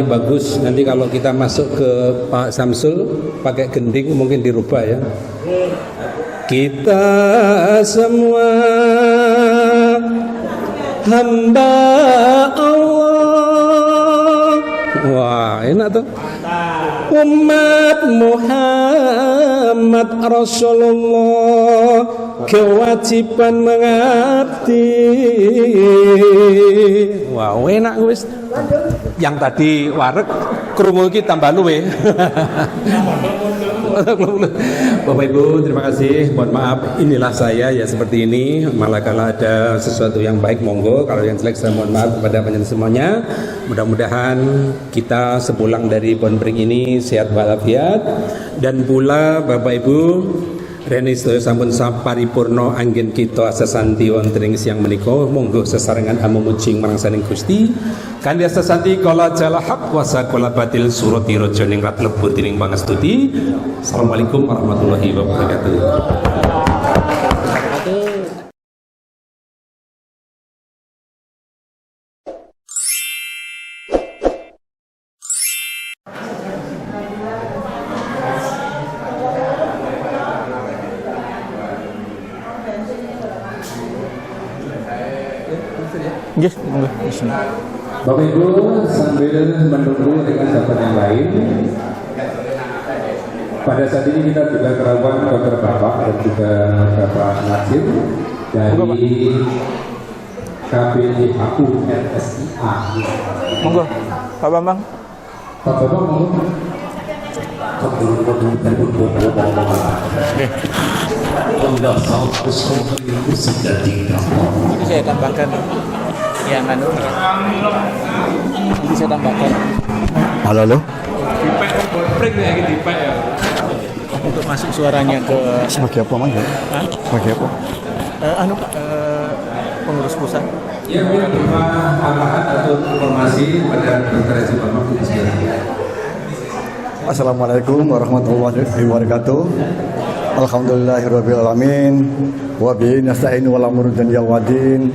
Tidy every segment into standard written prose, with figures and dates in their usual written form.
ini bagus. Nanti kalau kita masuk ke Pak Samsul pakai gending mungkin dirubah ya. Kita semua hamba Allah. Wah, enak tuh. Umat Muhammad Rasulullah kewajiban mengabdi. Wah, enak wis. Yang tadi wareg krungu iki tambah luwe. Bapak Ibu, terima kasih. Mohon maaf, inilah saya ya seperti ini. Malah kalau ada sesuatu yang baik monggo, kalau yang jelek saya mohon maaf kepada panjenengan semuanya. Mudah-mudahan kita sepulang dari Bonpring ini sehat walafiat, dan pula Bapak Ibu Reni sedaya sampun paripurna anggen kita sesanti wonten ing siang menika, monggo sesarengan amumucing marang Gusti kanthi sesanti kala jala haq wa saqala batil surati rajaning rat lebur dening pangestuti. Assalamualaikum warahmatullahi wabarakatuh. Yes, monggo. Bapak Ibu, sambil menunggu dengan sahabat yang lain, pada saat ini kita juga kerawat Dr. Bapak dan juga Bapak Nasir dari KPIAU RSIA. Monggo, Pak Bambang. Pak Bambang monggo. Ini saya tambahkan yang nanti saya tambahkan. Halo. Untuk masuk suaranya ke Sebagai apa, Mas? Sebagai apa? Pengurus pusat. Ya, terima tambahan atau informasi pada Dr. Haji Bambang. Assalamualaikum warahmatullahi wabarakatuh. Alhamdulillahirabbil alamin wa bihi nasta'in wa la murdan ya wadin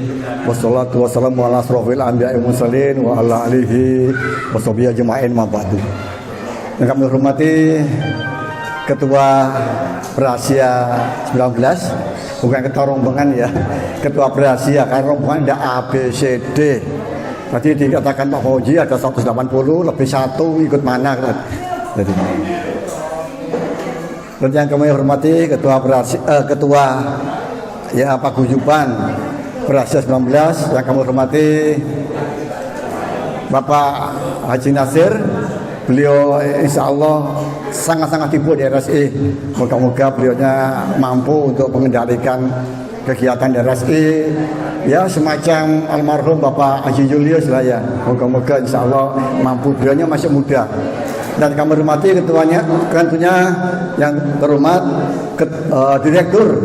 wassalatu wassalamu ala asrofil anbiya'i mursalin wa ala alihi washabihi ajma'in ma ba'du. Yang kami hormati Ketua Prasia 19, bukan ketua rombongan ya, Ketua Prasia, karena rombongan ada ABCD. Tadi dikatakan Pak Fauji ada 180, lebih satu ikut mana jadi. Dan yang kami hormati Ketua ya Paguyuban Prasia 19, yang kami hormati Bapak Haji Nasir. Beliau insya Allah sangat-sangat sibuk di RSI. Moga-moga beliaunya mampu untuk mengendalikan kegiatan di RSI. Ya semacam almarhum Bapak Haji Julius lah ya. Moga-moga insya Allah mampu, beliaunya masih muda. Dan kami hormati ketuanya, tentunya yang terhormat Direktur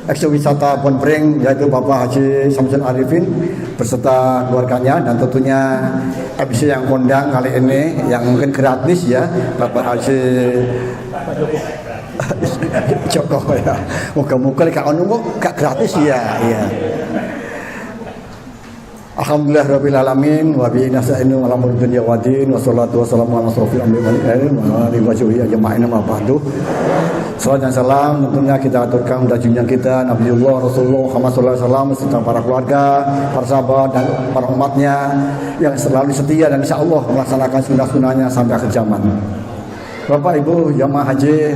Ekowisata Bonpring, yaitu Bapak Haji Samsul Arifin beserta keluarganya, dan tentunya MC yang kondang kali ini yang mungkin gratis ya, Bapak Haji Joko ya. Moga-moga gak ono gak gratis ya. Iya. Alhamdulillah alamin wa bihi nasta'inu ala umuri dunya waddin wassalatu wassalamu ala asrofil anbiya'i wa alihi wa sahbihi ajma'in ma ba'du. Salam dan salam tentunya kita aturkan kepada junjungan kita Nabiullah Rasulullah Muhammad sallallahu alaihi wasallam serta para keluarga, para sahabat dan para umatnya yang selalu setia dan insyaallah melaksanakan sunnah-sunnahnya sampai akhir zaman. Bapak Ibu jamaah haji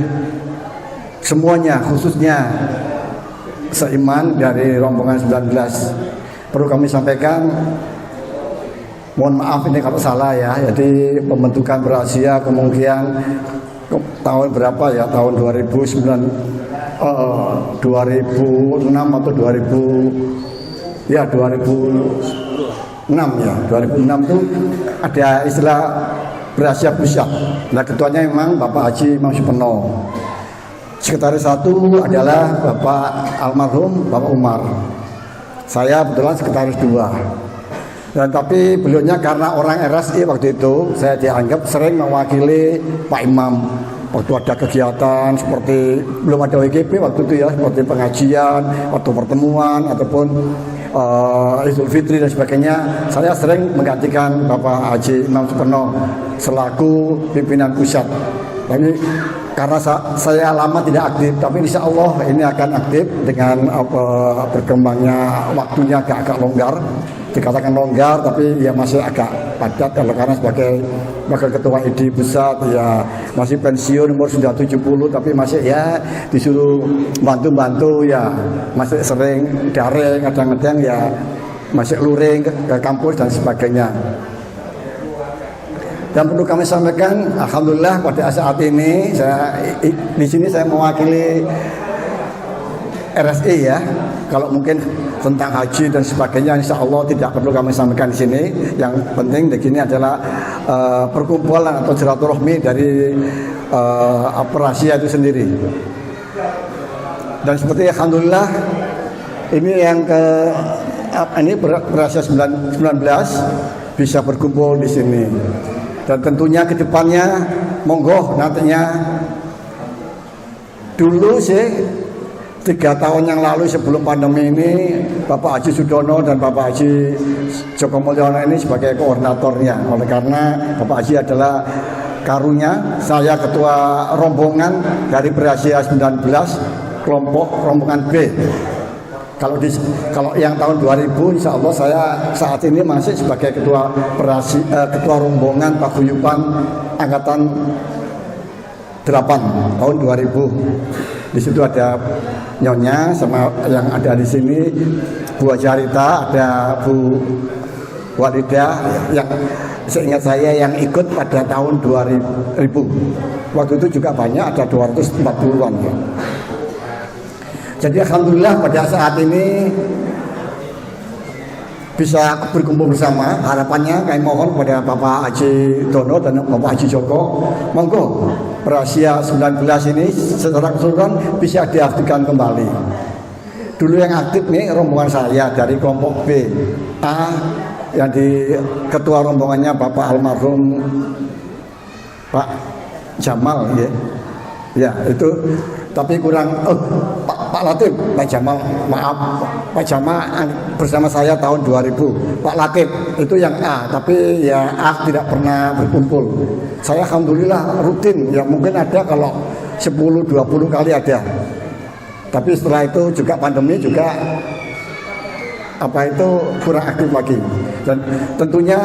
semuanya, khususnya seiman dari rombongan 19, perlu kami sampaikan, mohon maaf ini kalau salah ya. Jadi pembentukan Prasia kemungkinan tahun berapa ya, tahun 2006 atau 2006 ya 2006 itu ada istilah Prasia Pusat. Nah ketuanya memang Bapak Haji Imam Supeno. Sekretaris satu adalah Bapak almarhum Bapak Umar. Saya kebetulan sekretaris 2. Dan tapi beliaunya karena orang RSI waktu itu, saya dianggap sering mewakili Pak Imam waktu ada kegiatan seperti belum ada WGP waktu itu ya, seperti pengajian, waktu pertemuan ataupun Idul Fitri dan sebagainya, saya sering menggantikan Bapak Haji Imam Suparno selaku pimpinan pusat. Tapi karena saya lama tidak aktif, tapi insya Allah ini akan aktif dengan berkembangnya waktunya agak longgar. Dikatakan longgar, tapi ya masih agak padat karena sebagai wakil ketua ID pusat ya masih pensiun, umur sudah 70, tapi masih ya disuruh bantu-bantu ya, masih sering daring, kadang-kadang ya masih luring ke kampus dan sebagainya. Dan perlu kami sampaikan, alhamdulillah pada saat ini di sini saya mewakili RSI ya. Kalau mungkin tentang haji dan sebagainya, insya Allah tidak perlu kami sampaikan di sini. Yang penting di sini adalah perkumpulan atau silaturahmi dari Rahasia itu sendiri. Dan seperti alhamdulillah ini yang ini Rahasia 19 bisa berkumpul di sini. Dan tentunya ke depannya monggo nantinya dulu sih 3 tahun yang lalu sebelum pandemi ini Bapak Haji Sudono dan Bapak Haji Joko Mulyono ini sebagai koordinatornya. Oleh karena Bapak Haji adalah karunya, saya ketua rombongan dari Rahasia 19 kelompok rombongan B. Kalau yang tahun 2000 insya Allah saya saat ini masih sebagai ketua rombongan paguyuban angkatan 8 tahun 2000. Di situ ada Nyonya sama yang ada di sini Bu Ajarita, ada Bu Walidah yang seingat saya yang ikut pada tahun 2000. Waktu itu juga banyak, ada 240-an ya. Jadi alhamdulillah pada saat ini bisa berkumpul bersama. Harapannya kami mohon pada Bapak Haji Dono dan Bapak Haji Joko, monggo Rahasia 19 ini secara keseluruhan bisa diaktifkan kembali. Dulu yang aktif nih rombongan saya dari kelompok B A yang di ketua rombongannya Bapak almarhum Pak Jamal ya. Ya itu, tapi kurang Pak Latif, Pak Jamal, maaf Pak Jamal bersama saya tahun 2000. Pak Latif itu yang A, tapi ya A tidak pernah berkumpul. Saya alhamdulillah rutin, ya mungkin ada kalau 10-20 kali ada. Tapi setelah itu juga pandemi juga kurang aktif lagi. Dan tentunya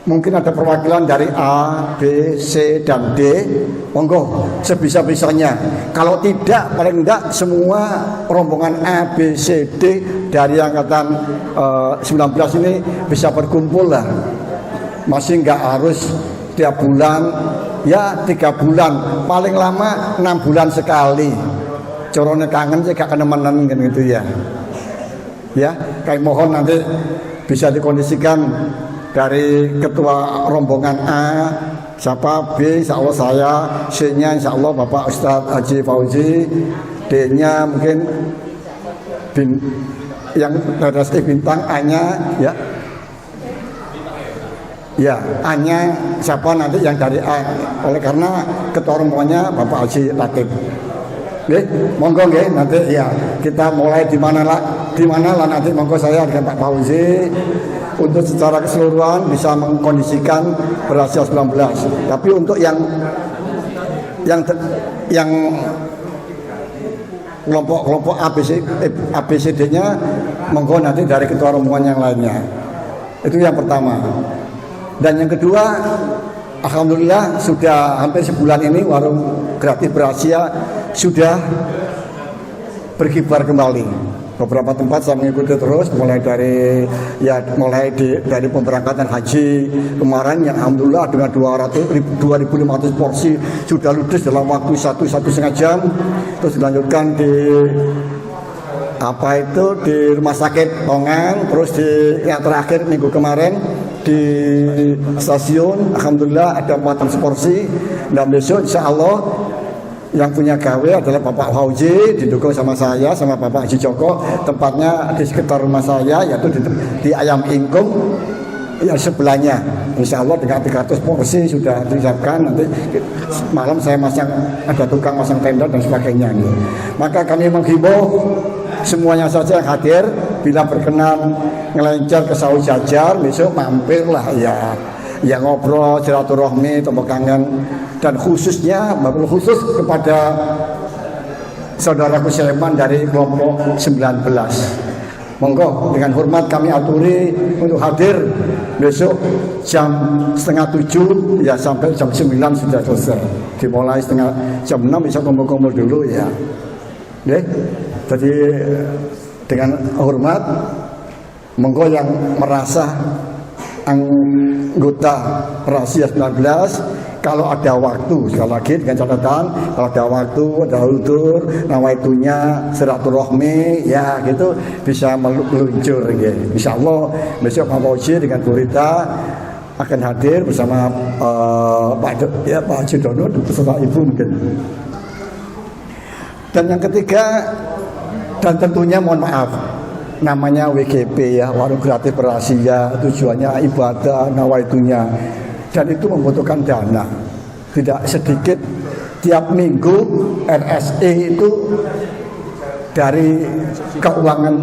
mungkin ada perwakilan dari A, B, C, dan D. Monggo sebisa-bisanya. Kalau tidak, paling tidak semua rombongan A, B, C, D dari angkatan 19 ini bisa berkumpul lah. Masih nggak harus tiap bulan, ya 3 bulan, paling lama 6 bulan sekali. Corone kangen sih gak kenemenan kan gitu ya. Ya, kayak mohon nanti bisa dikondisikan dari ketua rombongan A, siapa B, insya Allah saya, C-nya insya Allah Bapak Ustadz Haji Fauzi, D-nya mungkin yang RSI Bintang, A-nya ya A-nya siapa nanti yang dari A, oleh karena ketua rombongannya Bapak Haji Latif. Oke, monggo nggih nanti ya kita mulai di mana lah nanti monggo saya dengan Pak Fauzi untuk secara keseluruhan bisa mengkondisikan Rahasia 19. Tapi untuk yang kelompok ABCD-nya monggo nanti dari ketua rombongan yang lainnya. Itu yang pertama. Dan yang kedua, alhamdulillah sudah hampir sebulan ini warung gratis Rahasia sudah berkibar kembali. Beberapa tempat saya mengikuti terus, mulai dari pemberangkatan haji kemarin yang alhamdulillah dengan 2.500 porsi sudah ludes dalam waktu 1,5 jam. Terus dilanjutkan di di rumah sakit Tongan, terus yang terakhir minggu kemarin di stasiun alhamdulillah ada 400 porsi. Dan besok insya Allah yang punya gawe adalah Bapak Fauzi, didukung sama saya, sama Bapak Haji Joko. Tempatnya di sekitar rumah saya, yaitu di Ayam Ingkung yang sebelahnya. Insya Allah dengan 300 porsi sudah disiapkan. Nanti malam saya ada tukang masang tenda dan sebagainya. Maka kami menghimbau semuanya saja yang hadir bila berkenan ngelencer ke Sawah Jajar, besok mampirlah ya ngobrol, silaturahmi, temu kangen, dan khususnya wabil khusus kepada saudaraku Sulaiman dari kelompok 19. Monggo dengan hormat kami aturi untuk hadir besok jam 6:30 ya sampai jam 9 sudah selesai. Dimulai jam 6 bisa kumpul-kumpul dulu ya. Oke. Jadi dengan hormat monggo yang merasa anggota rahasia 19 kalau ada waktu, sekali lagi dengan catatan kalau ada waktu, ada udur, nawaitunya silaturahmi ya gitu bisa meluncur ya. Insyaallah besok Pak Fauzi dengan Bu Rita akan hadir bersama Pak Haji Dono beserta Ibu mungkin. Dan yang ketiga dan tentunya mohon maaf namanya WGP ya, Warung Kreatif Rahasia, tujuannya ibadah, nawaitunya, dan itu membutuhkan dana tidak sedikit. Tiap minggu RSE itu dari keuangan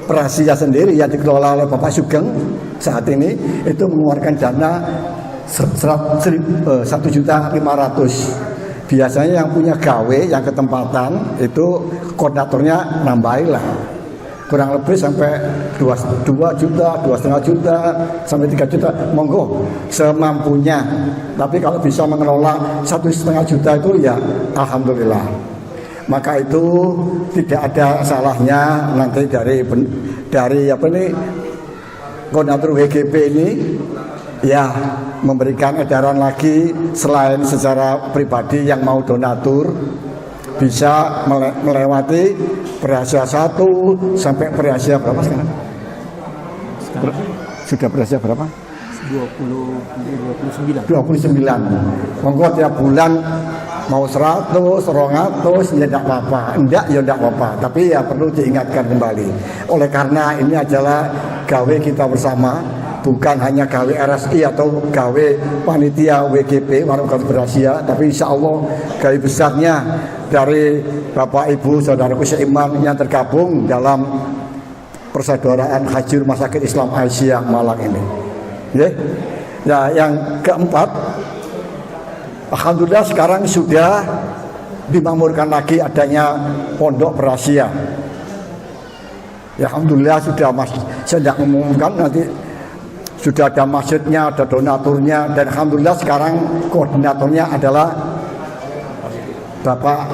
Rahasia sendiri yang dikelola oleh Bapak Sugeng saat ini itu mengeluarkan dana 1.500.000. Biasanya yang punya gawe, yang ketempatan itu koordinatornya nambahilah kurang lebih sampai 2 juta, 2,5 juta sampai 3 juta, monggo semampunya. Tapi kalau bisa mengelola 1,5 juta itu ya alhamdulillah. Maka itu tidak ada salahnya nanti dari apa ini koordinator WGP ini ya memberikan edaran lagi selain secara pribadi yang mau donatur bisa melewati Rahasia 1 sampai Rahasia berapa sekarang? Sudah Rahasia berapa? 29. Monggo tiap bulan mau 100, 200 ya tidak apa-apa. Enggak ya tidak apa-apa, tapi ya perlu diingatkan kembali. Oleh karena ini adalah gawe kita bersama, bukan hanya gawe RSI atau gawe panitia WGP Warung Kreatif Rahasia, tapi insya Allah gawe besarnya dari Bapak Ibu saudaraku seiman yang tergabung dalam persaudaraan Haji Rumah Sakit Islam Asia Malang ini. Ya, yang keempat, alhamdulillah sekarang sudah dimakmurkan lagi adanya Pondok Rahasia. Ya, alhamdulillah sudah saya tidak mengumumkan nanti sudah ada masjidnya, ada donaturnya, dan alhamdulillah sekarang koordinatornya adalah Bapak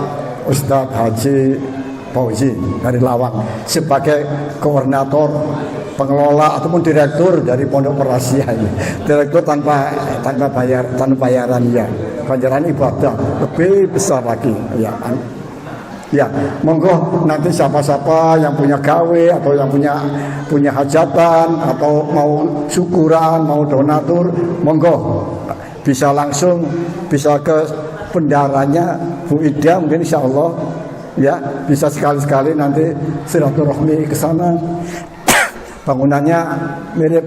Ustadz Haji Fauzi dari Lawang sebagai koordinator, pengelola ataupun direktur dari Pondok Rahasia ini. Direktur tanpa bayaran ya, bayaran ibadah lebih besar lagi ya. Ya, monggo nanti siapa-siapa yang punya gawe atau yang punya hajatan atau mau syukuran, mau donatur, monggo bisa langsung bisa ke bendaranya Bu Ida mungkin insya Allah ya bisa sekali-sekali nanti silaturahmi ke sana. Bangunannya mirip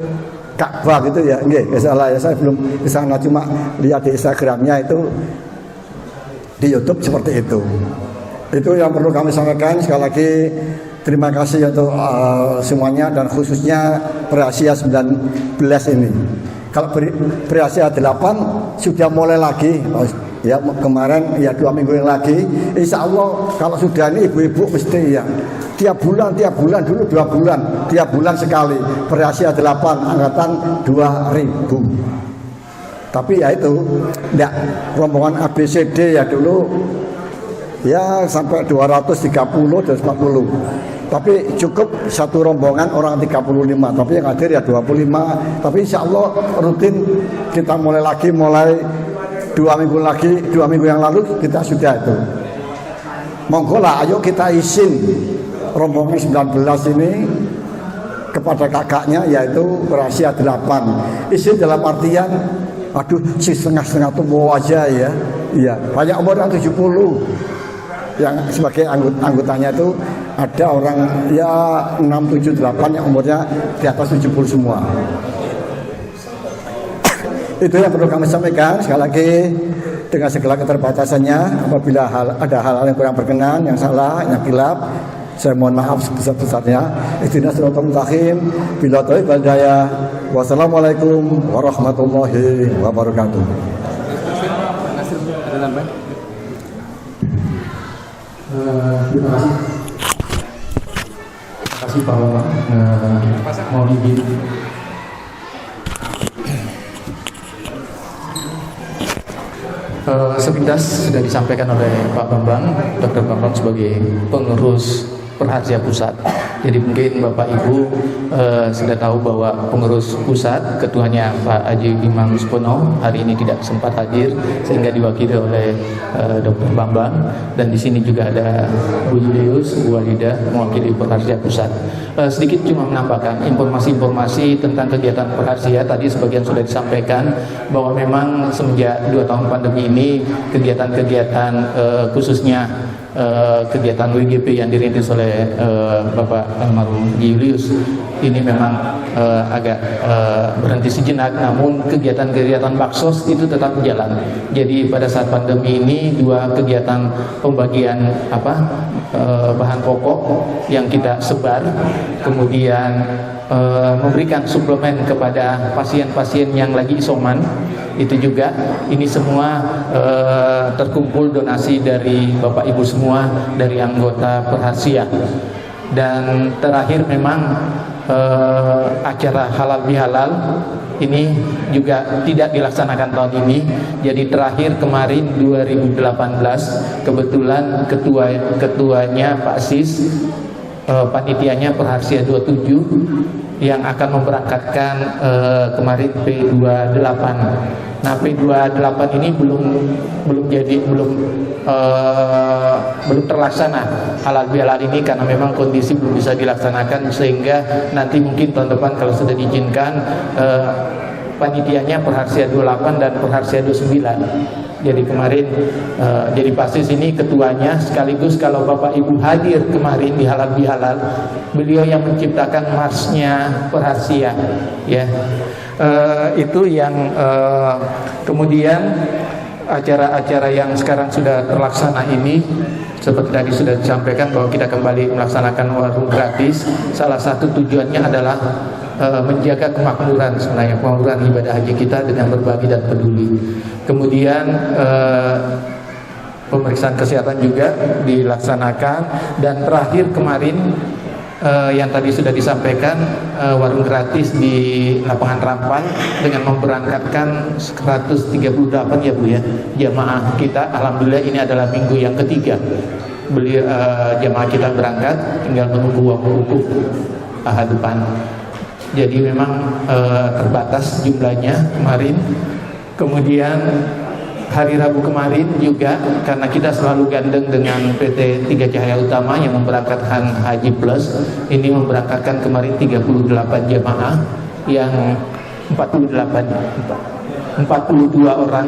Ka'bah gitu ya, nggih, salah ya, saya belum ke sana cuma lihat di Instagramnya itu di YouTube seperti itu. Itu yang perlu kami sampaikan. Sekali lagi terima kasih untuk semuanya dan khususnya Rahasia 19 ini. Kalau Rahasia 8 sudah mulai lagi ya, kemarin ya 2 minggu yang lagi. Insya Allah kalau sudah ini ibu-ibu mesti ya tiap bulan dulu 2 bulan, tiap bulan sekali Rahasia 8 angkatan 2000. Tapi ya itu enggak rombongan ABCD ya dulu ya sampai 230 dan 40. Tapi cukup satu rombongan orang 35, tapi yang hadir ya 25. Tapi insya Allah rutin kita mulai 2 minggu yang lalu kita sudah itu. Monggo lah, ayo kita izin rombongan 19 ini kepada kakaknya yaitu Rahasia 8. Izin dalam artian aduh si setengah-setengah tuh mau aja ya. Iya, banyak umur yang 70. Yang sebagai anggotanya itu ada orang ya 6, 7, 8 yang umurnya di atas 70 semua. Itu yang perlu kami sampaikan. Sekali lagi dengan segala keterbatasannya, apabila ada hal-hal yang kurang berkenan, yang salah, yang khilaf, Saya mohon maaf sebesar-besarnya. Ihdinas siratal mustaqim. Bila taufiq wal hidayah. Wassalamualaikum warahmatullahi wabarakatuh. Ada tambahan? Terima kasih. Terima kasih Pak Bambang. Mohon izin. Sepintas sudah disampaikan oleh Pak Bambang, Dr. Bambang sebagai pengurus Perhasia Pusat. Jadi mungkin Bapak Ibu sudah tahu bahwa pengurus pusat, ketuanya Pak Haji Imam Ruspono hari ini tidak sempat hadir sehingga diwakili oleh Dr. Bambang, dan di sini juga ada Bu Julius, Bu Walida mewakili Perhasia Pusat. Sedikit cuma menambahkan informasi-informasi tentang kegiatan Perhasia. Tadi sebagian sudah disampaikan bahwa memang semenjak 2 tahun pandemi ini kegiatan-kegiatan khususnya kegiatan WGP yang dirintis oleh Bapak almarhum Julius ini memang agak berhenti sejenak, namun kegiatan-kegiatan baksos itu tetap berjalan. Jadi pada saat pandemi ini 2 kegiatan pembagian bahan pokok yang kita sebar, kemudian memberikan suplemen kepada pasien-pasien yang lagi isoman, itu juga ini semua terkumpul donasi dari Bapak Ibu semua, dari anggota Perhasia. Dan terakhir memang acara halal bihalal ini juga tidak dilaksanakan tahun ini. Jadi terakhir kemarin 2018 kebetulan ketuanya Pak Sis, panitianya Perhasia 27 yang akan memberangkatkan kemarin P28. Nah, P28 ini belum terlaksana halal bihalal ini karena memang kondisi belum bisa dilaksanakan, sehingga nanti mungkin tahun depan kalau sudah diizinkan panitianya Perhasia 28 dan Perhasia 29. Jadi kemarin jadi Pasis ini ketuanya, sekaligus kalau Bapak Ibu hadir kemarin di halal bihalal, beliau yang menciptakan marsnya Perhasia, ya. Itu yang kemudian acara-acara yang sekarang sudah terlaksana ini, seperti tadi sudah disampaikan bahwa kita kembali melaksanakan warung gratis. Salah satu tujuannya adalah menjaga kemakmuran, sebenarnya kemakmuran ibadah haji kita dengan berbagi dan peduli. Kemudian pemeriksaan kesehatan juga dilaksanakan, dan terakhir kemarin yang tadi sudah disampaikan warung gratis di lapangan Rampan dengan memberangkatkan 138 ya Bu ya jamaah kita. Alhamdulillah ini adalah minggu yang ketiga jamaah kita berangkat, tinggal menunggu waktu wukuf ahad depan. Jadi memang terbatas jumlahnya kemarin. Kemudian hari Rabu kemarin juga karena kita selalu gandeng dengan PT Tiga Cahaya Utama yang memberangkatkan Haji Plus, ini memberangkatkan kemarin 38 jamaah yang 42 orang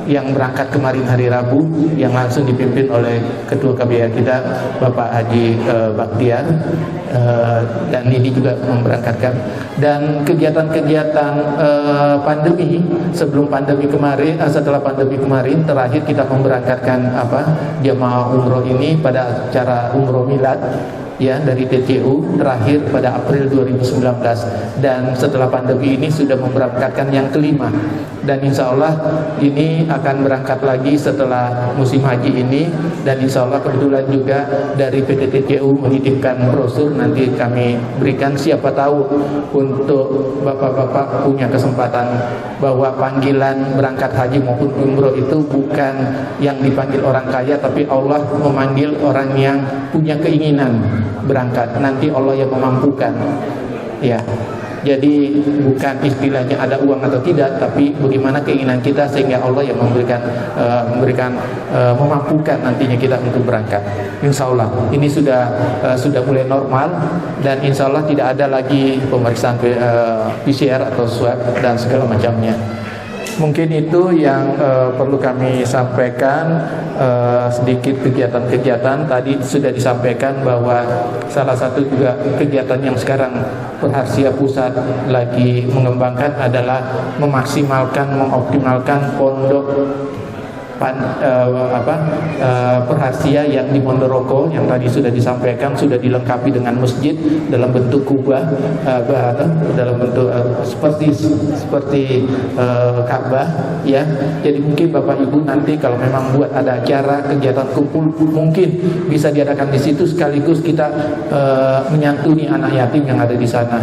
yang berangkat kemarin hari Rabu, yang langsung dipimpin oleh Ketua KBA kita Bapak Haji Baktiar, dan ini juga memberangkatkan. Dan kegiatan-kegiatan pandemi sebelum pandemi kemarin, setelah pandemi kemarin terakhir kita memberangkatkan jamaah umroh ini pada acara umroh milad ya dari TCU terakhir pada April 2019, dan setelah pandemi ini sudah memberangkatkan yang kelima, dan insya Allah ini akan berangkat lagi setelah musim haji ini. Dan insya Allah kebetulan juga dari PT TCU menitipkan brosur, nanti kami berikan, siapa tahu untuk bapak-bapak punya kesempatan bahwa panggilan berangkat haji maupun umroh itu bukan yang dipanggil orang kaya, tapi Allah memanggil orang yang punya keinginan berangkat, nanti Allah yang memampukan ya. Jadi bukan istilahnya ada uang atau tidak, tapi bagaimana keinginan kita sehingga Allah yang memampukan nantinya kita untuk berangkat. Insya Allah ini sudah mulai normal, dan insya Allah tidak ada lagi pemeriksaan PCR atau swab dan segala macamnya. Mungkin itu yang perlu kami sampaikan, sedikit kegiatan-kegiatan. Tadi sudah disampaikan bahwa salah satu juga kegiatan yang sekarang Perhasia Pusat lagi mengembangkan adalah mengoptimalkan perhasia yang di Ponorogo yang tadi sudah disampaikan, sudah dilengkapi dengan masjid dalam bentuk kubah, dalam bentuk seperti Ka'bah ya. Jadi mungkin Bapak Ibu nanti kalau memang buat ada acara kegiatan kumpul mungkin bisa diadakan di situ, sekaligus kita menyantuni anak yatim yang ada di sana.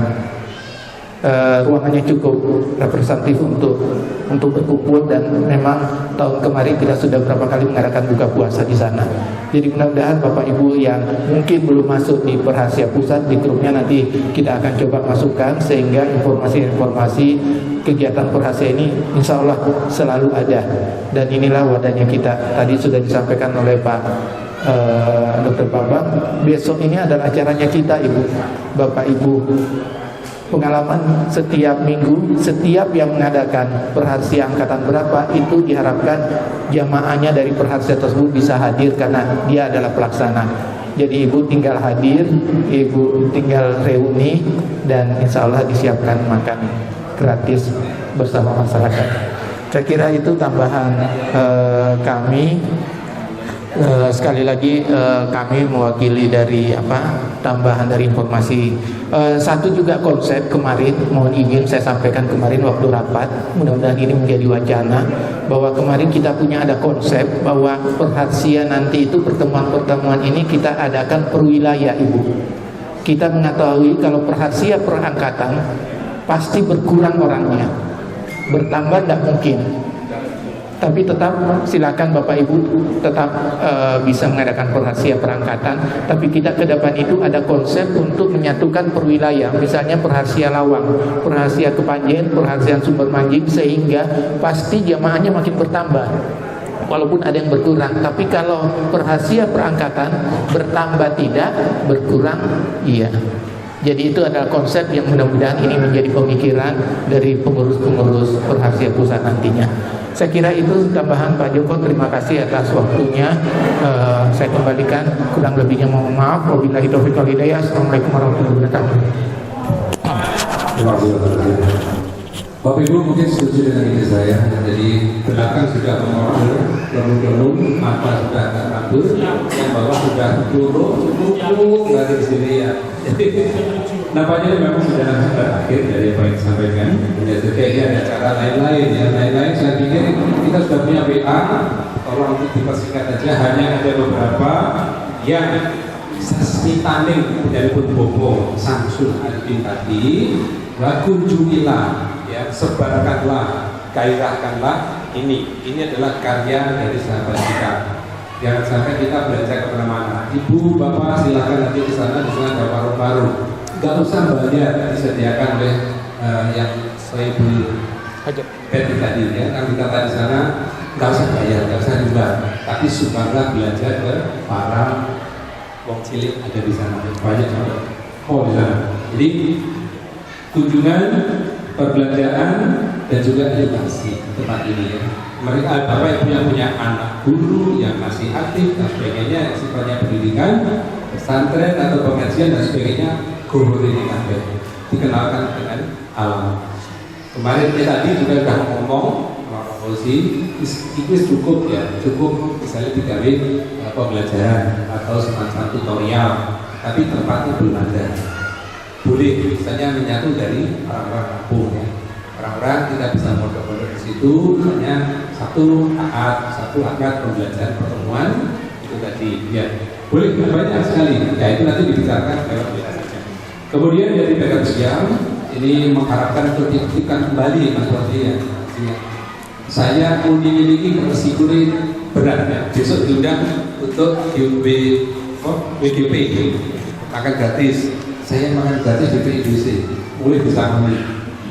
Ruangannya cukup representatif untuk berkumpul, dan memang tahun kemarin kita sudah berapa kali mengadakan buka puasa di sana. Jadi mudah-mudahan Bapak Ibu yang mungkin belum masuk di Perhasia Pusat di grupnya, nanti kita akan coba masukkan sehingga informasi-informasi kegiatan Perhasia ini insya Allah selalu ada. Dan inilah wadahnya kita. Tadi sudah disampaikan oleh Pak Dr. Bambang, besok ini adalah acaranya kita Ibu, Bapak Ibu. Pengalaman setiap minggu, setiap yang mengadakan Perhasia angkatan berapa, itu diharapkan jamaahnya dari Perhasia tersebut bisa hadir karena dia adalah pelaksana. Jadi Ibu tinggal hadir, Ibu tinggal reuni, dan insya Allah disiapkan makan gratis bersama masyarakat. Saya kira itu tambahan kami. Sekali lagi kami mewakili dari tambahan dari informasi. Satu juga konsep kemarin, mohon izin saya sampaikan kemarin waktu rapat, mudah-mudahan ini menjadi wacana, bahwa kemarin kita punya ada konsep bahwa Perhasia nanti itu pertemuan-pertemuan ini kita adakan per wilayah Ibu. Kita mengetahui kalau Perhasia per angkatan pasti berkurang orangnya, bertambah tidak mungkin. Tapi tetap silakan Bapak Ibu tetap bisa mengadakan Perhasia perangkatan. Tapi kita ke depan itu ada konsep untuk menyatukan perwilayah. Misalnya Perhasia Lawang, Perhasia Kepanjen, Perhasia Sumber Manjing, sehingga pasti jamaahnya makin bertambah. Walaupun ada yang berkurang, tapi kalau Perhasia perangkatan bertambah tidak, berkurang iya. Jadi itu adalah konsep yang mudah-mudahan ini menjadi pemikiran dari pengurus-pengurus Perhasia Pusat nantinya. Saya kira itu tambahan Pak Joko. Terima kasih atas waktunya. Saya kembalikan, kurang lebihnya mohon maaf. Wabillahi taufiq wal hidayah. Assalamualaikum warahmatullahi wabarakatuh. Terima kasih. Bapak Ibu mungkin setuju dengan ini saya. Jadi belakang sudah mengorder, gelung-gelung, mata sudah agak kabur, yang bawah sudah turun, lagi di sini ya. Nampaknya memang sudah berakhir dari apa yang disampaikan. Jadi kayaknya ada cara lain-lain ya. Lain-lain saya pikir kita sudah punya WA. Tolong untuk dipersingkat aja. Hanya ada beberapa yang sasmitaning dari Bobo Samsul Adin tadi. Kunjungilah, ya, sebarkanlah, gairahkanlah ini. Ini adalah karya dari sahabat kita. Jangan sampai kita belanja kemana-mana. Ibu, bapak silakan nanti di sana ada warung-warung. Gak usah bayar, disediakan oleh yang saya beli tadi ya. Kan kita tadi sana gak usah bayar, gak usah nyumbang, tapi sumbanglah belanja ke para wong cilik ada di sana. Banyak banget. Oh, di sana. Jadi kunjungan, perbelanjaan, dan juga edukasi tempat ini ya. Mereka bapak yang punya anak guru yang masih aktif dan sebagainya, sifatnya pendidikan, pesantren atau pengajian dan sebagainya, guru ini sampai dikenalkan dengan alam. Kemarin kita tadi juga sudah ngomong polisi itu cukup ya, cukup misalnya digawe pembelajaran atau semacam tutorial, tapi tempatnya belum ada. Boleh misalnya menyatu dari orang-orang kampung ya. Orang-orang kita bisa mondok-mondok di situ, misalnya satu akad pembelajaran pertemuan itu tadi ya. Boleh banyak sekali. Ya itu nanti dibicarakan lewat kita saja. Kemudian dari Bapak Siang ini mengharapkan untuk diaktifkan kembali Mas Wadi ya. Saya memiliki resiko berat ya. Besok diundang untuk WGP makan gratis. Saya makan gratis di PIDC. Mulai bisa kami.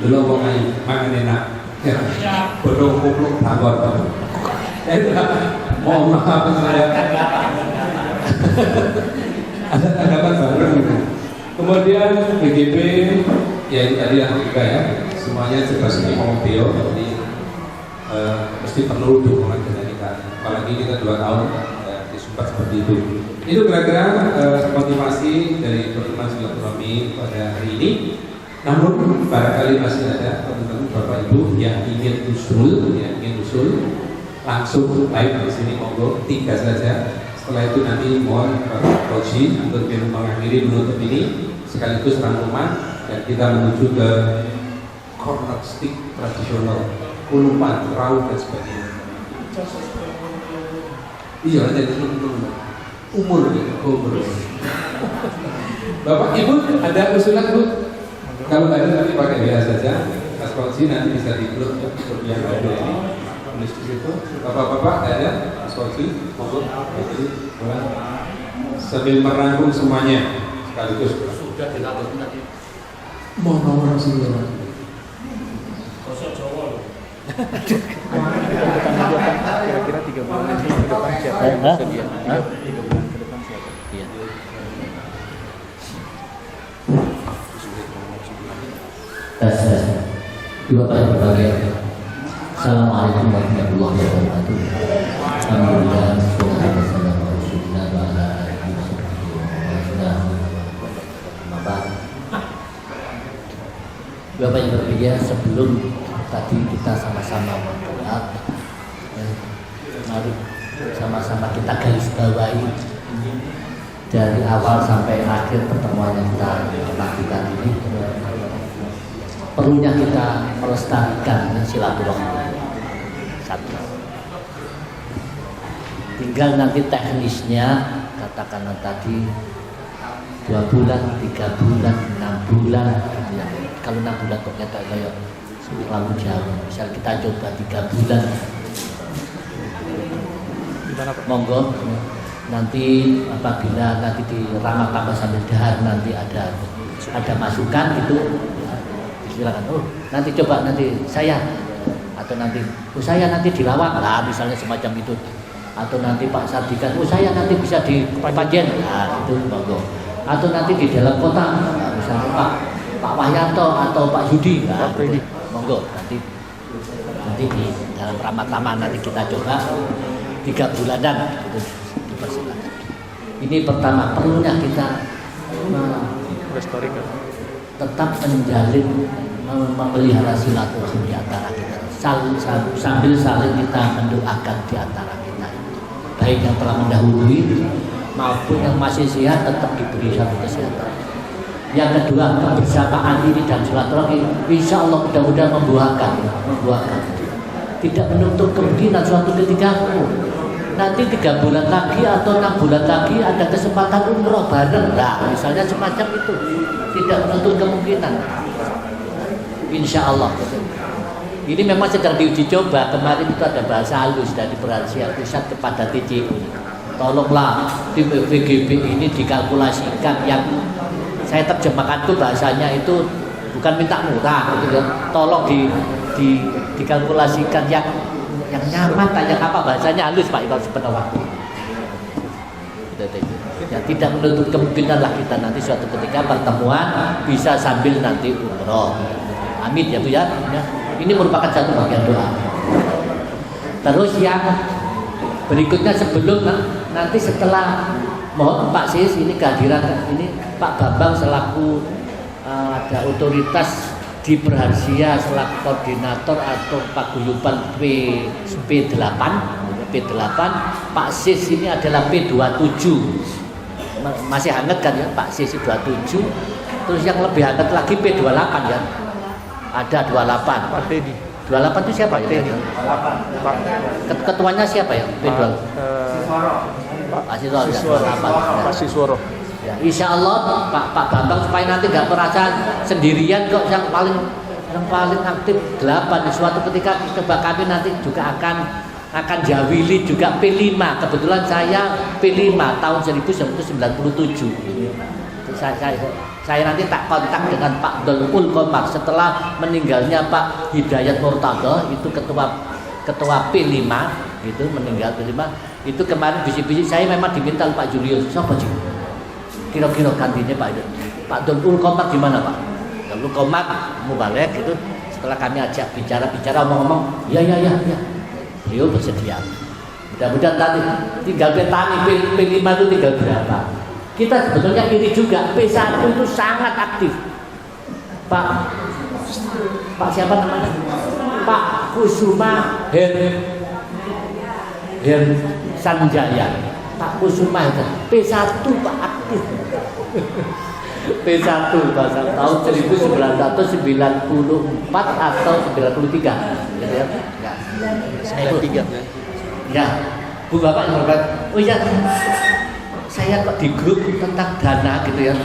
Dulu makan enak. Ya. Bodoh kupluk bangun. Mohon maaf saya. Ada tanggapan bareng. Kemudian BGP ya itu tadi yang juga ya. Semuanya seperti mobil. Jadi mesti perlu dukungan dari kita. Apalagi kita 2 tahun disupport seperti itu. Itu kira-kira motivasi dari pertemuan silaturahmi pada hari ini. Namun barangkali masih ada teman-teman Bapak Ibu yang ingin usul, langsung live di sini, monggo 3 saja. Setelah itu nanti mohon Pak Koji untuk mengakhiri menutup ini sekaligus rangkuman dan kita menuju ke corner stick tradisional, kulupan, perahu dan sebagainya. Iya, jadi umur gitu, umur. Bapak Ibu ada usulan Bu? Kalau ada nanti pakai dia saja. Mas Koji nanti bisa di grup yang ada ini. Tulis di situ. Bapak-bapak ada Mas Koji, monggo. Sambil merangkum semuanya sekaligus. Sudah dilakukan tadi. Mohon Rasulullah. Kira-kira 3 bulan ke depan siapa yang bersedia? 3 bulan ke depan siapa? Iya. Tes. Bapak yang berbahagia. Assalamualaikum warahmatullahi wabarakatuh. Alhamdulillah, wassalatu wassalamu ala rasulillah wa ala alihi wa sahbihi. Bapak yang berbahagia, sebelum tadi kita sama-sama berdoa, mari sama-sama kita garis bawahi dari awal sampai akhir pertemuan yang kita lakukan ini. Perlunya kita melestarikan silaturahmi. Satu. Tinggal nanti teknisnya, katakanlah tadi 2 bulan, 3 bulan, 6 bulan. Kalau 6 bulan kok kayak terlalu jauh. Misal kita coba 3 bulan. Monggo. Nanti apabila nanti di ramah tambah sambil dahar nanti ada masukan itu. Silakan. Oh, nanti coba nanti saya atau nanti saya nanti di Lawang lah misalnya semacam itu, atau nanti Pak Sardikan saya nanti bisa di Panjen, nah itu monggo, atau nanti di dalam kota, nah, misalnya Pak Wahyanto atau Pak Yudi, nah, itu, monggo nanti di dalam ramah-tamah nanti kita coba 3 bulanan itu dipersilakan. Ini pertama, perlunya kita tetap menjalin, memelihara silaturahmi di antara kita, sambil saling kita mendoakan di antara kita, baik yang telah mendahului maupun yang masih sehat tetap diberi satu kesehatan. Yang kedua, kebersamaan ini dan silaturahmi insya Allah mudah-mudahan membuahkan. Tidak menutup kemungkinan suatu ketika nanti 3 bulan lagi atau 6 bulan lagi ada kesempatan umroh bareng, nah misalnya semacam itu, tidak menutup kemungkinan. Insya Allah. Ini memang sedang diuji coba. Kemarin itu ada bahasa halus dari Perhasian Pusat kepada TCU. Tolonglah tim VGB ini dikalkulasikan, yang saya terjemahkan itu bahasanya itu bukan minta murah, gitu ya. Tolong dikalkulasikan yang nyaman, yang apa bahasanya halus Pak, kalau sebenarnya ya, tidak menutup kemungkinan lah kita nanti suatu ketika pertemuan bisa sambil nanti umroh. Amin ya Bu ya. Ini merupakan satu bagian doa. Terus yang berikutnya sebelum nanti setelah mohon Pak Sis ini kehadiran ini Pak Bambang selaku ada otoritas di Perharsia selaku koordinator atau paguyuban P8, Pak Sis ini adalah P27, masih hangat kan ya Pak Sis 27, terus yang lebih hangat lagi P28 ya, ada 28. Pak Teddy. 28 itu siapa ya? Ketuanya siapa ya? P28. Pak Sisworo. Ya, insya Allah Pak Bambang supaya nanti nggak merasa sendirian kok, yang paling aktif 8. Suatu ketika coba kami nanti juga akan jawili juga P5. Kebetulan saya P5 tahun 1997. Saya nanti tak kontak dengan Pak Dolul Komar setelah meninggalnya Pak Hidayat Murtado, itu ketua P5 itu meninggal P5. Itu kemarin bisik-bisik saya memang diminta Pak Julius, siapa sih? Kira-kira gantinya Pak Dolul Komar gimana Pak? Dolul Komar Mubalek itu setelah kami ajak bicara ngomong, ya. Beliau bersedia. Mudah-mudahan tadi tinggal petani P5 itu tinggal berapa. Kita sebetulnya iri juga, P1 itu sangat aktif. Pak siapa namanya? Pak Kusuma Sanjaya, Pak Kusuma itu P1 Pak aktif. P1 bahasa tahun 1994 atau 93 gitu ya. Saya 3. Ya, Bu Bapak yang hormat. Oh iya, saya kok di grup tentang dana gitu ya.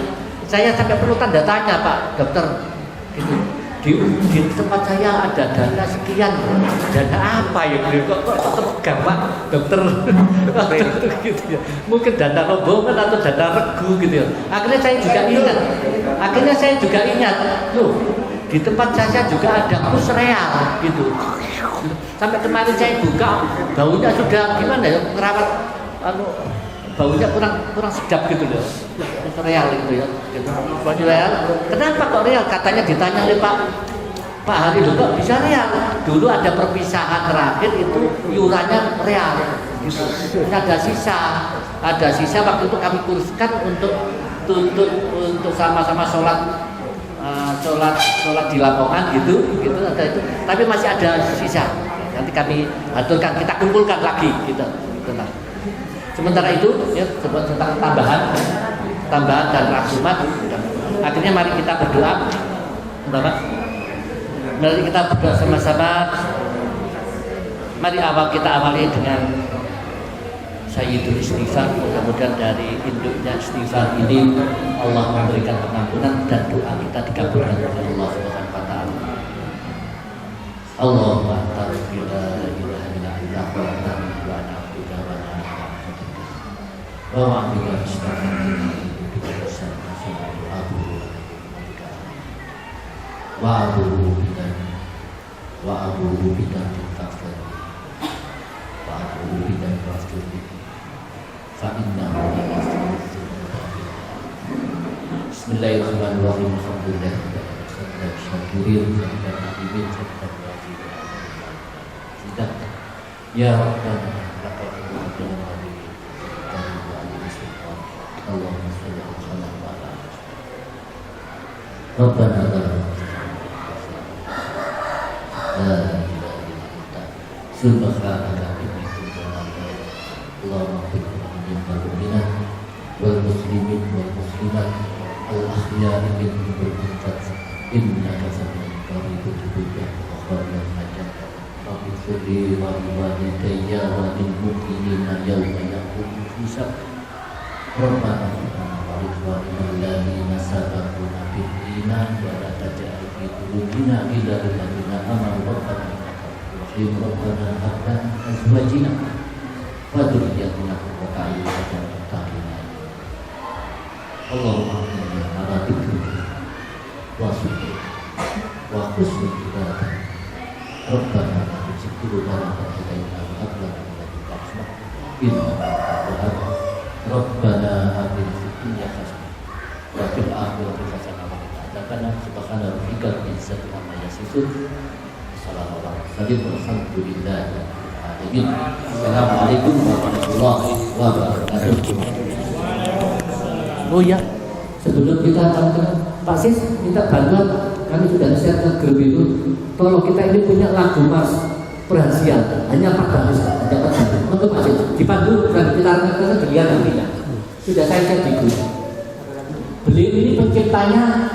Saya sampai perlu tanda tanya Pak Dokter gitu. Di tempat saya ada dana sekian, dana apa ya? Kok tegang Pak Dokter gitu ya. Mungkin dana rombongan atau dana regu gitu ya. Akhirnya saya juga ingat, loh di tempat saya juga ada pus real gitu. Sampai kemarin saya buka, baunya sudah gimana ya, ngerawat baunya kurang sedap gitu loh. Real gitu ya. Gitu. Real. Kenapa kok real? Katanya ditanya oleh Pak Hari loh, kok bisa real? Dulu ada perpisahan terakhir itu iurannya real. Gitu. Ini ada sisa waktu itu kami kursuskan untuk sama-sama sholat di Lamongan gitu ada itu. Tapi masih ada sisa. Nanti kami aturkan, kita kumpulkan lagi gitu. Nah. Sementara itu ya tentang tambahan dan rasumat. Akhirnya mari kita berdoa, Bapak. Mari kita berdoa sama-sama. Mari kita awali dengan Sayyidul Istighfar. Mudah-mudahan dari induknya istighfar ini Allah memberikan pengampunan dan doa kita dikabulkan oleh Allah Subhanahu wa taala. Allahumma anta rabbi la ilaha illa anta wa ana abduka wa ana wa ma'budu astaghfiruka wa abudu bika Bismillahirrahmanirrahim. Ya Rabbana Allahumma shalli ala Muhammad. Rabbana subhanaka inni kuntu Allahumma ighfir lana wal muslimin wal muslimat al ahya'i minhum wal amwat innaka sami'un qaribun mujibud da'wat hajat rabbi sholli wa walidayya wa lil mu'minina yawma yaqumul hisab Rabbana wa ikhwanina alladhina sabaquna bil iman wa la taj'al fi qulubina ghillan lil ladzina amanu rabbana Rabbana hab lana min azwajina wa dhurriyyatina qurrata a'yun waj'alna muttaqina. Allahumma inna ala dhikrika wa syukrika wa husni ibadatika. Rabbana la tuzigh qulubana ba'da idh hadaytana wa hab lana min ladunka rahmah innaka antal wahhab. Rabbana atina fid dunya hasanah wa fil akhirati hasanah wa qina adzabannar. Subhana rabbika rabbil izzati amma yasifun. Assalamualaikum warahmatullahi wabarakatuh. Oh ya, sebelum kita Pak Sis minta bantuan, kami sudah share ke grup itu. Tolong kita ini punya lagu Mars Perhatian, hanya 4 baris, dapat untuk Pak Sis dipandu dan kita dilihat nantinya. Sudah saya share di grup. Beliau ini penciptanya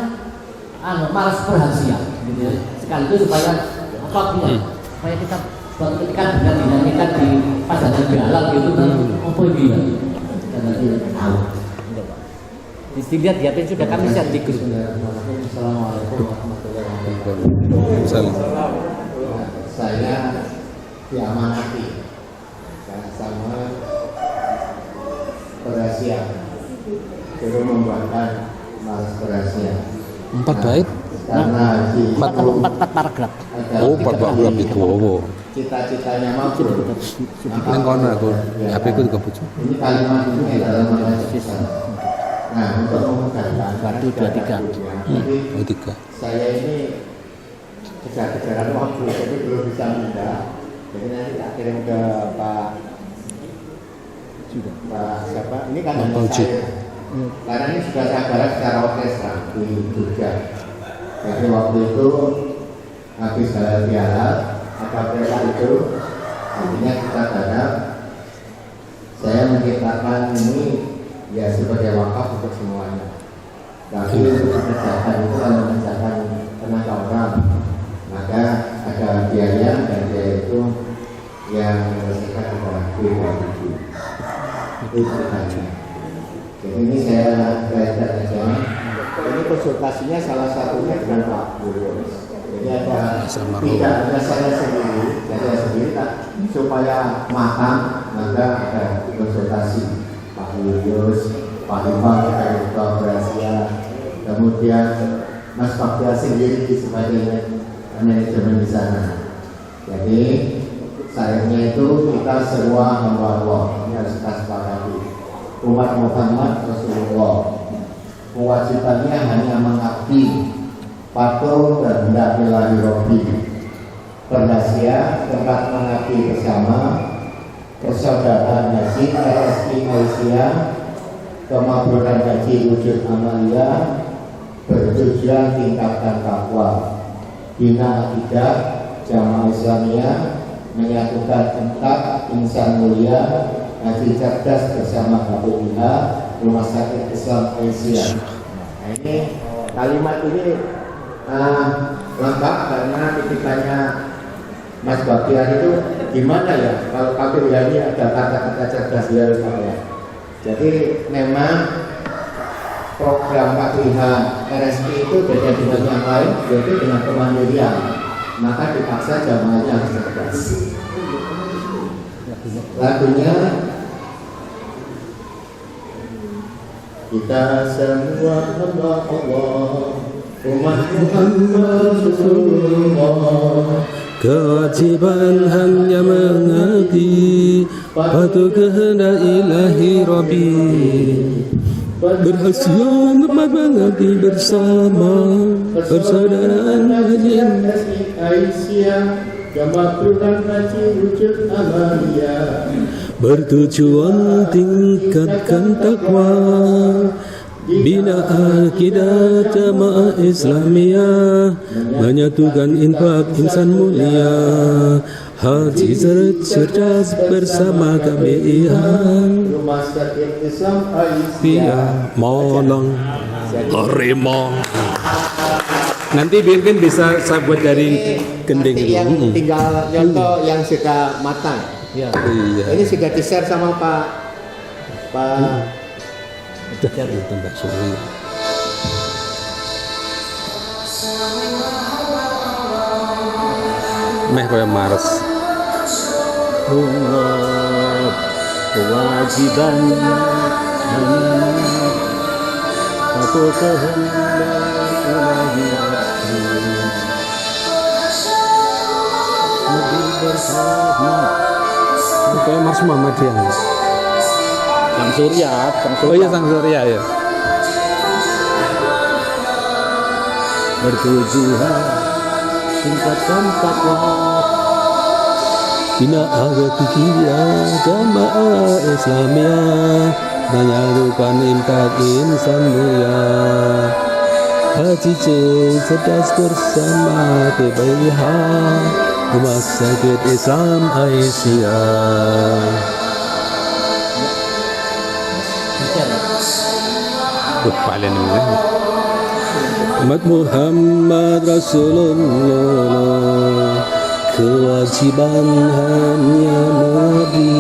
Mars Perhatian, gitu ya. Sekaligus supaya supaya kita suatu ketika dengan dinamika di pasangan halal gitu apa ini ya? Dan nanti tahu. Dilihat di HP sudah kami share di grup. Assalamualaikum warahmatullahi wabarakatuh. Saya diamanati sama Perasia suruh membuatkan Mars Perasia 4 bait. Karena di 4 paragraf. Oh, 4 paragraf itu. Cita-citanya mampu. Nang kono aku. HP ku juga bojo. Ini kalimat ini adalah kalimat sisa. Nah, untuk memudahkan 1 2 3. 3. Saya ini kejar-kejaran waktu, jadi belum bisa pindah. Jadi nanti tak kirim ke Pak siapa? Ini kan saya. Karena ini sudah saya garap secara orkestra di Jogja. Jadi waktu itu habis halal bihalal ada mereka itu, artinya kita garap saya menciptakan ini ya sebagai wakaf untuk semuanya. Tapi untuk mengerjakan itu kalau mengerjakan tenaga orang, maka ada biaya dan biaya itu yang menyelesaikan adalah pribadi. Itu pertanyaan. Jadi ini saya belajar aja. Ini konsultasinya salah satunya dengan Pak Guru. Jadi ada tidak hanya saya sendiri, supaya matang maka ada konsultasi Pak Yuyus, Pak Imam, Pak Gracia, kemudian Mas Faktia sendiri sebagai manajemen di sana. Jadi sayangnya itu kita semua hamba Allah, ini harus kita sepakati. Umat Muhammad Rasulullah kewajibannya hanya mengabdi, patuh dan hendak ilahi Rabbi. Berhasil tempat mengabdi bersama persaudaraan haji RSI Malaysia, kemakmuran haji wujud amalia, bertujuan tingkatkan takwa, bina akidah jamaah Islamiyah, menyatukan entah insan mulia, haji cerdas bersama HPIH, Rumah Sakit Islam Malaysia. Nah ini kalimat ini lengkap karena titipannya Mas Baktiar itu gimana ya kalau KPIH ini ada kata-kata cerdas ya. Jadi memang program KPIH RSI itu beda dengan yang lain, yaitu dengan kemandirian. Maka dipaksa jamaahnya harus cerdas. Lagunya kita semua hamba Allah, umat Muhammad Rasulullah, kewajiban hanya mengabdi, patuh kehendak ilahi Rabbi. Berhasil mengabdi bersama persaudaraan haji Aisyah, kemakmuran haji wujud amalia, bertujuan tingkatkan takwa, bina akidah jamaah Islamiyah, menyatukan infak insan mulia, haji cerdas bersama KPIH, Rumah Sakit Islam Aisyah, Molong, Rimong. Nanti mungkin bisa saya buat dari gending itu. yang tinggal contoh yang sudah matang. Iya. Ini sudah di-share sama Pak Itu Mbak Suri. Meh kaya Mars. Kewajiban satu kehendak ilahi Rabbi bersama Kaya Mars Muhammadiyah. Sang Surya, Oh iya Sang Surya ya. bertujuan tingkatkan takwa, Bina akidah jamaah Islamiyah, menyatukan infak insan mulia, haji cerdas bersama KPIH, Rumah Sakit Islam Aisyah. Paling ini umat Muhammad Rasulullah, kewajiban hanya mengabdi,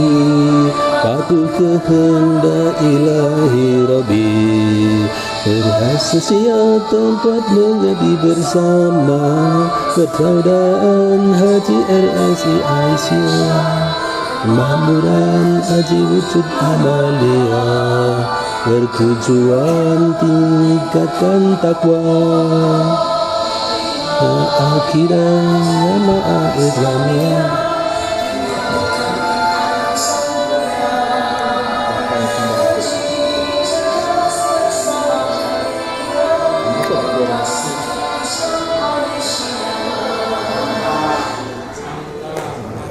patuh kehendak ilahi Rabbi. Berhasil tempat menjadi bersama persaudaraan haji RSI Aisyah, kemakmuran haji wujud amalia, bertujuan tingkatkan takwa, akidah jamaah Islamiyah.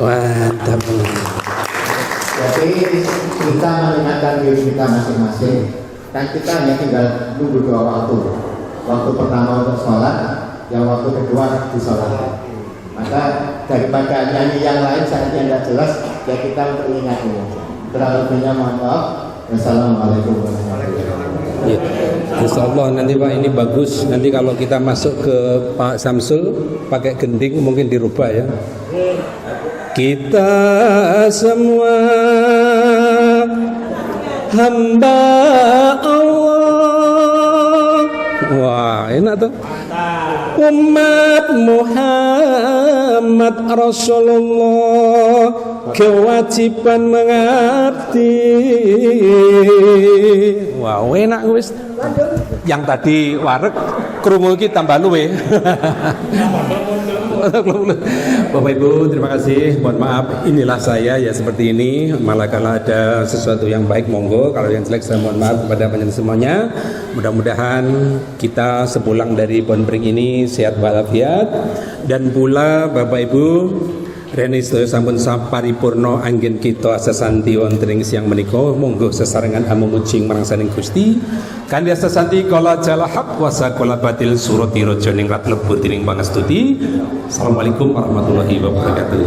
Mantap. Jadi kita mengingatkan diri kita masing-masing, dan kita hanya tinggal nunggu dua waktu. Waktu pertama untuk sholat, yang waktu kedua di sholat. Maka daripada nyanyi yang lain saatnya tidak jelas, ya kita untuk ingat ini. Kurang lebihnya mohon maaf. Wassalamualaikum warahmatullahi wabarakatuh. Ya, insya Allah nanti Pak ini bagus. Nanti kalau kita masuk ke Pak Samsul pakai gending mungkin dirubah ya. Kita semua hamba Allah. Wah, enak tuh. Umat Muhammad Rasulullah kewajiban mengabdi. Wah, enak wis. Yang tadi wareg krungu iki tambah luwe. Bapak Ibu, terima kasih. Mohon maaf, inilah saya ya seperti ini. Malah kalau ada sesuatu yang baik monggo, kalau yang jelek saya mohon maaf kepada panjenengan semuanya. Mudah-mudahan kita sepulang dari Bonpring ini sehat walafiat, dan pula Bapak Ibu Reni sedaya sampun saparipurna anggen kita sesanti wonten ing siang menika, monggo sesarengan amumucing marang saning Gusti kanthi sesanti kala jala haq wa saqala batil surati raja ning rat lebur tiring pangestuti. Assalamualaikum warahmatullahi wabarakatuh.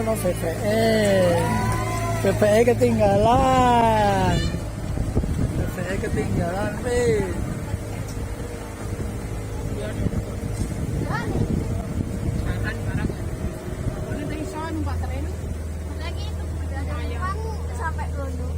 No PPE ketinggalan. PPE ketinggalan, Lagi itu kamu sampai dulu.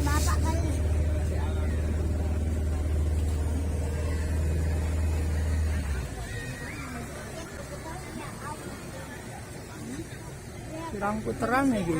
Bapak kali. Pirang puteran iki.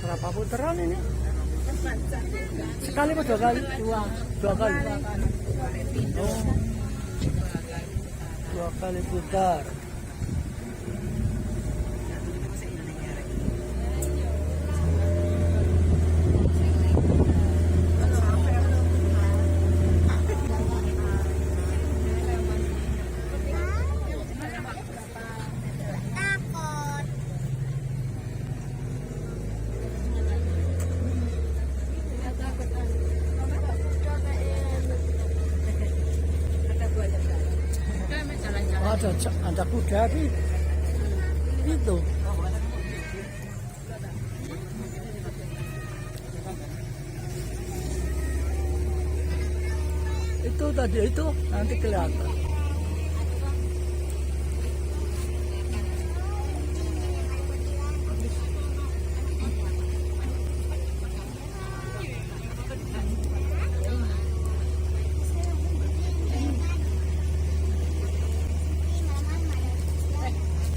Berapa putaran ini? Sekali atau dua kali? Dua kali. Oh. Dua kali putar. Ada kuda itu. Itu tadi itu nanti kelihatan.